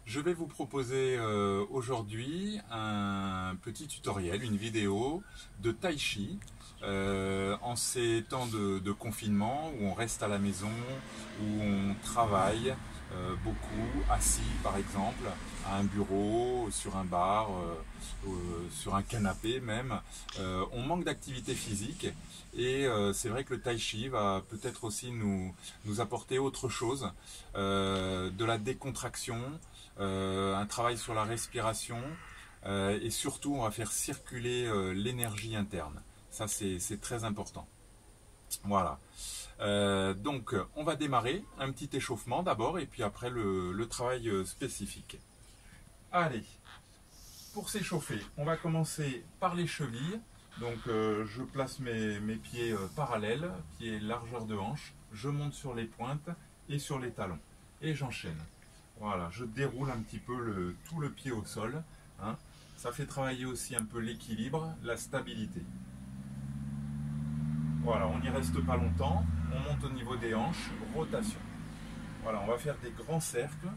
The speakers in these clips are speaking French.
Je vais vous proposer aujourd'hui un petit tutoriel, une vidéo de Tai Chi en ces temps de confinement où on reste à la maison, où on travaille beaucoup, assis par exemple, à un bureau, sur un bar, sur un canapé même. On manque d'activité physique et c'est vrai que le Tai Chi va peut-être aussi nous apporter autre chose, de la décontraction, un travail sur la respiration et surtout on va faire circuler l'énergie interne. Ça c'est très important. Voilà. Donc on va démarrer un petit échauffement d'abord et puis après le travail spécifique. Allez, pour s'échauffer, on va commencer par les chevilles. Donc je place mes pieds parallèles, pieds largeur de hanche, je monte sur les pointes et sur les talons et j'enchaîne. Voilà, je déroule un petit peu tout le pied au sol, hein. Ça fait travailler aussi un peu l'équilibre, la stabilité. Voilà, on n'y reste pas longtemps, on monte au niveau des hanches, rotation. Voilà, on va faire des grands cercles,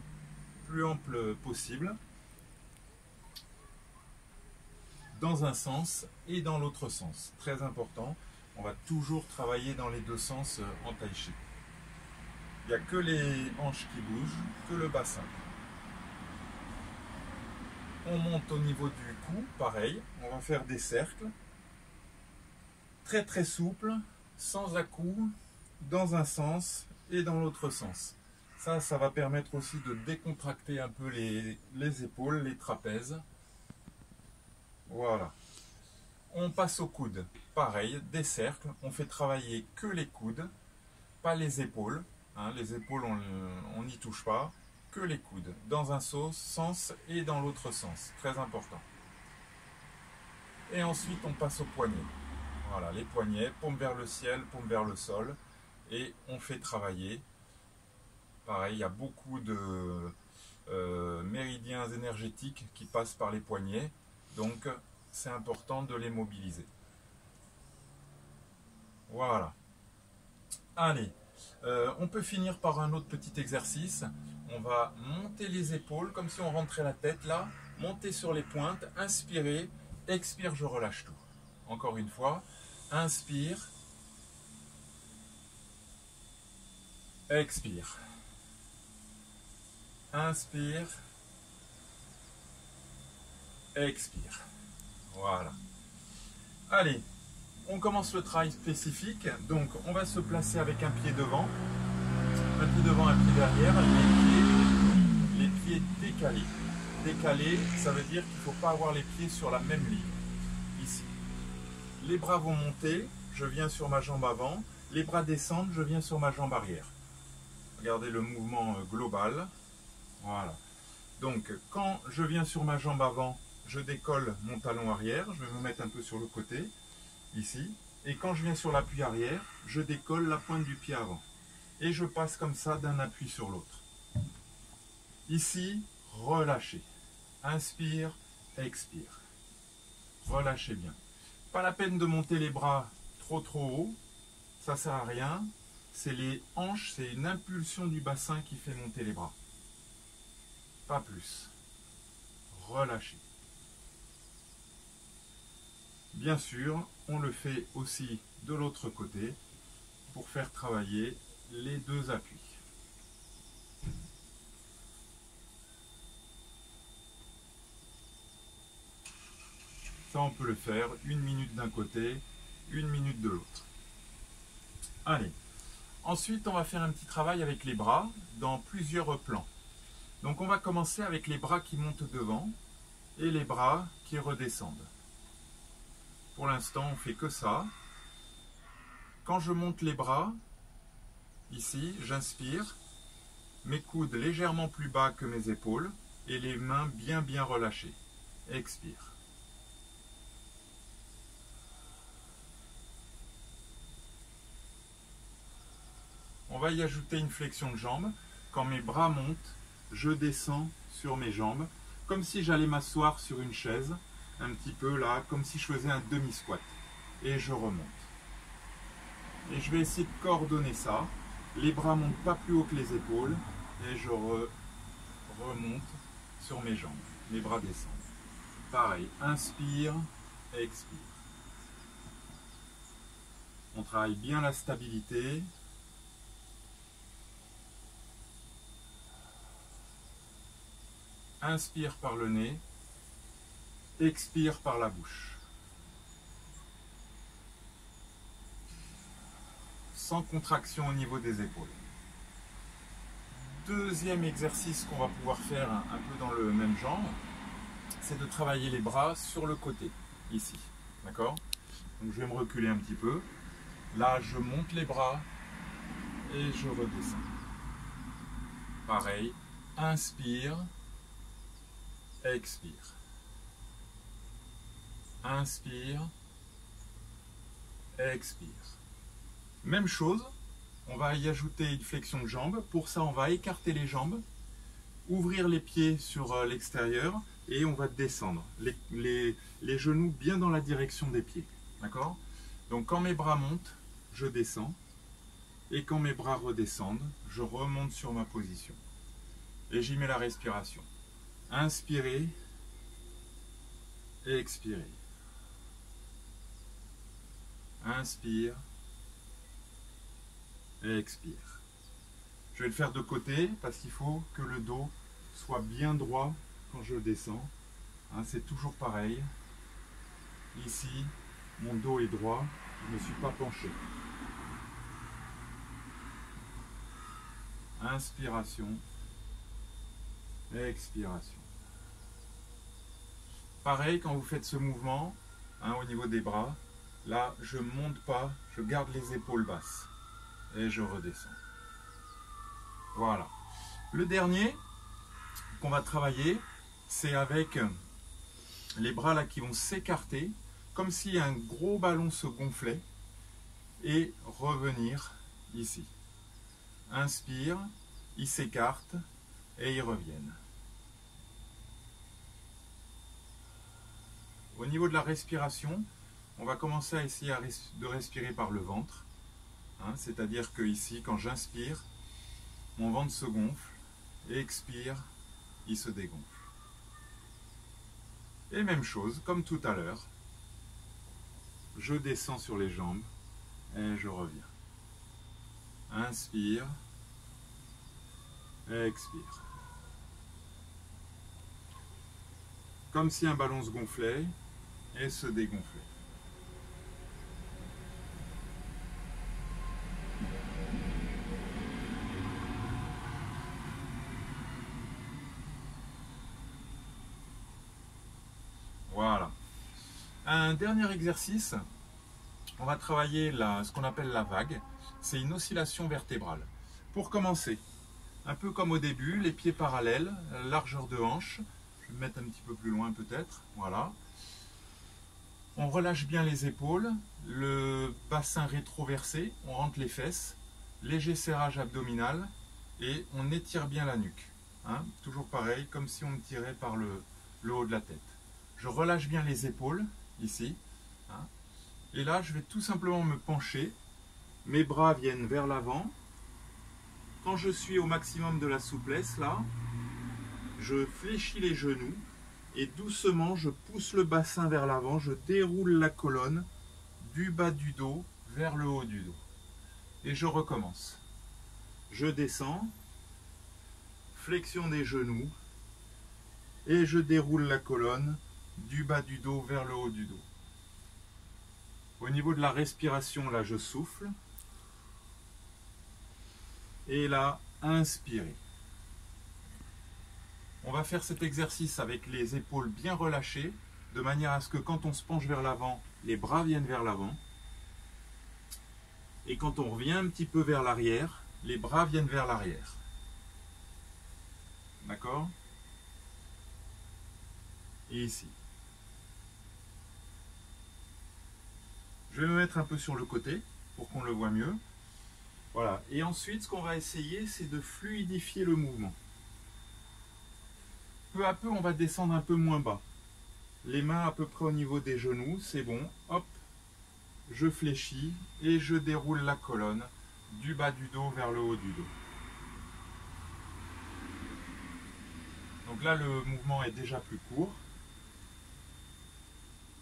plus amples possible, dans un sens et dans l'autre sens. Très important, on va toujours travailler dans les deux sens en Tai Chi. Il n'y a que les hanches qui bougent, que le bassin. On monte au niveau du cou, pareil, on va faire des cercles, très très souples, sans à-coups, dans un sens et dans l'autre sens. Ça va permettre aussi de décontracter un peu les épaules, les trapèzes. Voilà. On passe au coude, pareil, des cercles, on fait travailler que les coudes, pas les épaules. Hein, les épaules, on n'y touche pas, que les coudes, dans un sens et dans l'autre sens, très important. Et ensuite, on passe aux poignets. Voilà, les poignets, paume vers le ciel, paume vers le sol, et on fait travailler. Pareil, il y a beaucoup de méridiens énergétiques qui passent par les poignets, donc c'est important de les mobiliser. Voilà. Allez. On peut finir par un autre petit exercice. On va monter les épaules comme si on rentrait la tête là, monter sur les pointes, inspirer, expire, je relâche tout. Encore une fois, inspire, expire, inspire, expire. Voilà. Allez. On commence le travail spécifique, donc on va se placer avec un pied devant, un pied derrière, les pieds décalés. Décalés, ça veut dire qu'il ne faut pas avoir les pieds sur la même ligne, ici. Les bras vont monter, je viens sur ma jambe avant, les bras descendent, je viens sur ma jambe arrière. Regardez le mouvement global, voilà. Donc quand je viens sur ma jambe avant, je décolle mon talon arrière, je vais me mettre un peu sur le côté, ici, et quand je viens sur l'appui arrière, je décolle la pointe du pied avant et je passe comme ça d'un appui sur l'autre. Ici, relâchez, inspire, expire, relâchez bien. Pas la peine de monter les bras trop haut, ça sert à rien, c'est les hanches, c'est une impulsion du bassin qui fait monter les bras, pas plus. Relâchez. Bien sûr, on le fait aussi de l'autre côté pour faire travailler les deux appuis. Ça, on peut le faire 1 minute d'un côté, 1 minute de l'autre. Allez. Ensuite, on va faire un petit travail avec les bras dans plusieurs plans. Donc, on va commencer avec les bras qui montent devant et les bras qui redescendent. Pour l'instant, on ne fait que ça. Quand je monte les bras, ici, j'inspire, mes coudes légèrement plus bas que mes épaules et les mains bien relâchées. Expire. On va y ajouter une flexion de jambe. Quand mes bras montent, je descends sur mes jambes, comme si j'allais m'asseoir sur une chaise, un petit peu là, comme si je faisais un demi-squat. Et je remonte. Et je vais essayer de coordonner ça. Les bras montent pas plus haut que les épaules. Et je remonte sur mes jambes. Mes bras descendent. Pareil, inspire, expire. On travaille bien la stabilité. Inspire par le nez, expire par la bouche. Sans contraction au niveau des épaules. Deuxième exercice qu'on va pouvoir faire un peu dans le même genre, c'est de travailler les bras sur le côté, ici. D'accord? Donc je vais me reculer un petit peu. Là, je monte les bras et je redescends. Pareil, inspire. Expire. Inspire. Expire. Même chose, on va y ajouter une flexion de jambes. Pour ça, on va écarter les jambes, ouvrir les pieds sur l'extérieur et on va descendre. Les genoux bien dans la direction des pieds. D'accord? Donc quand mes bras montent, je descends. Et quand mes bras redescendent, je remonte sur ma position. Et j'y mets la respiration. Inspirez et expirez. Inspire et expire. Je vais le faire de côté parce qu'il faut que le dos soit bien droit quand je descends. Hein, c'est toujours pareil. Ici, mon dos est droit, je ne me suis pas penché. Inspiration. Expiration. Pareil, quand vous faites ce mouvement, hein, au niveau des bras, là, je ne monte pas, je garde les épaules basses. Et je redescends. Voilà. Le dernier qu'on va travailler, c'est avec les bras là qui vont s'écarter, comme si un gros ballon se gonflait, et revenir ici. Inspire, ils s'écartent, et ils reviennent. Au niveau de la respiration, on va commencer à essayer de respirer par le ventre. Hein, c'est-à-dire que ici, quand j'inspire, mon ventre se gonfle, et expire, il se dégonfle. Et même chose, comme tout à l'heure, je descends sur les jambes, et je reviens. Inspire, expire. Comme si un ballon se gonflait et se dégonflait. Voilà. Un dernier exercice, on va travailler ce qu'on appelle la vague. C'est une oscillation vertébrale. Pour commencer, un peu comme au début, les pieds parallèles, largeur de hanche. Je vais me mettre un petit peu plus loin peut-être. Voilà. On relâche bien les épaules, le bassin rétroversé, on rentre les fesses, léger serrage abdominal et on étire bien la nuque. Hein, toujours pareil, comme si on me tirait par le haut de la tête. Je relâche bien les épaules, ici. Hein, et là, je vais tout simplement me pencher. Mes bras viennent vers l'avant. Quand je suis au maximum de la souplesse, là, je fléchis les genoux. Et doucement, je pousse le bassin vers l'avant, je déroule la colonne du bas du dos vers le haut du dos. Et je recommence. Je descends, flexion des genoux, et je déroule la colonne du bas du dos vers le haut du dos. Au niveau de la respiration, là, je souffle. Et là, inspirez. On va faire cet exercice avec les épaules bien relâchées, de manière à ce que quand on se penche vers l'avant, les bras viennent vers l'avant. Et quand on revient un petit peu vers l'arrière, les bras viennent vers l'arrière. D'accord? Et ici. Je vais me mettre un peu sur le côté pour qu'on le voit mieux. Voilà. Et ensuite, ce qu'on va essayer, c'est de fluidifier le mouvement. Peu à peu, on va descendre un peu moins bas. Les mains à peu près au niveau des genoux, c'est bon. Hop, je fléchis et je déroule la colonne du bas du dos vers le haut du dos. Donc Donc là, le mouvement est déjà plus court.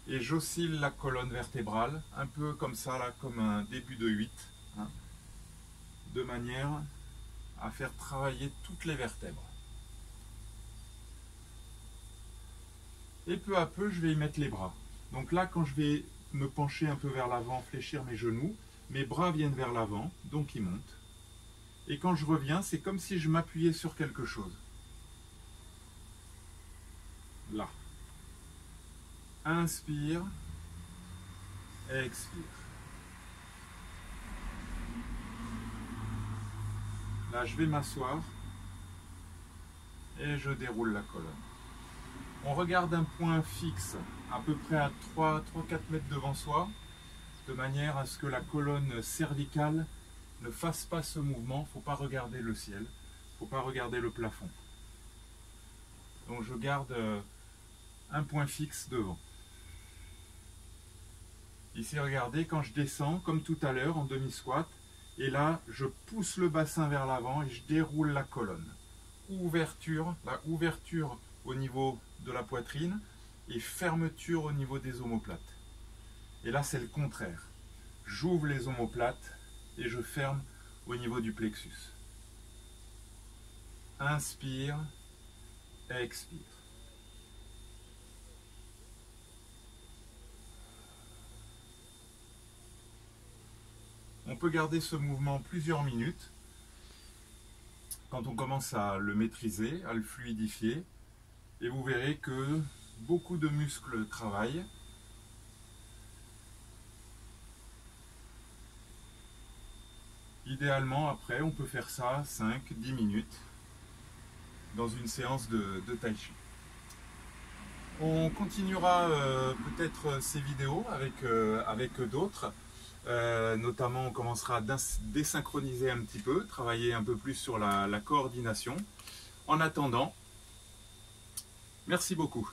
Et j'oscille la colonne vertébrale, un peu comme ça, là, comme un début de 8, hein, de manière à faire travailler toutes les vertèbres. Et peu à peu, je vais y mettre les bras. Donc là, quand je vais me pencher un peu vers l'avant, fléchir mes genoux, mes bras viennent vers l'avant, donc ils montent. Et quand je reviens, c'est comme si je m'appuyais sur quelque chose. Là. Inspire, expire. Là, je vais m'asseoir et je déroule la colonne. On regarde un point fixe, à peu près à 3-4 mètres devant soi, de manière à ce que la colonne cervicale ne fasse pas ce mouvement. Il ne faut pas regarder le ciel, il ne faut pas regarder le plafond. Donc je garde un point fixe devant. Ici, regardez, quand je descends, comme tout à l'heure, en demi-squat, et là, je pousse le bassin vers l'avant et je déroule la colonne. Ouverture, la ouverture au niveau de la poitrine et fermeture au niveau des omoplates. Et là, c'est le contraire. J'ouvre les omoplates et je ferme au niveau du plexus. Inspire, expire. On peut garder ce mouvement plusieurs minutes. Quand on commence à le maîtriser, à le fluidifier, et vous verrez que beaucoup de muscles travaillent. Idéalement, après, on peut faire ça 5-10 minutes dans une séance de tai chi. On continuera peut-être ces vidéos avec d'autres. Notamment, on commencera à désynchroniser un petit peu, travailler un peu plus sur la coordination. En attendant, merci beaucoup.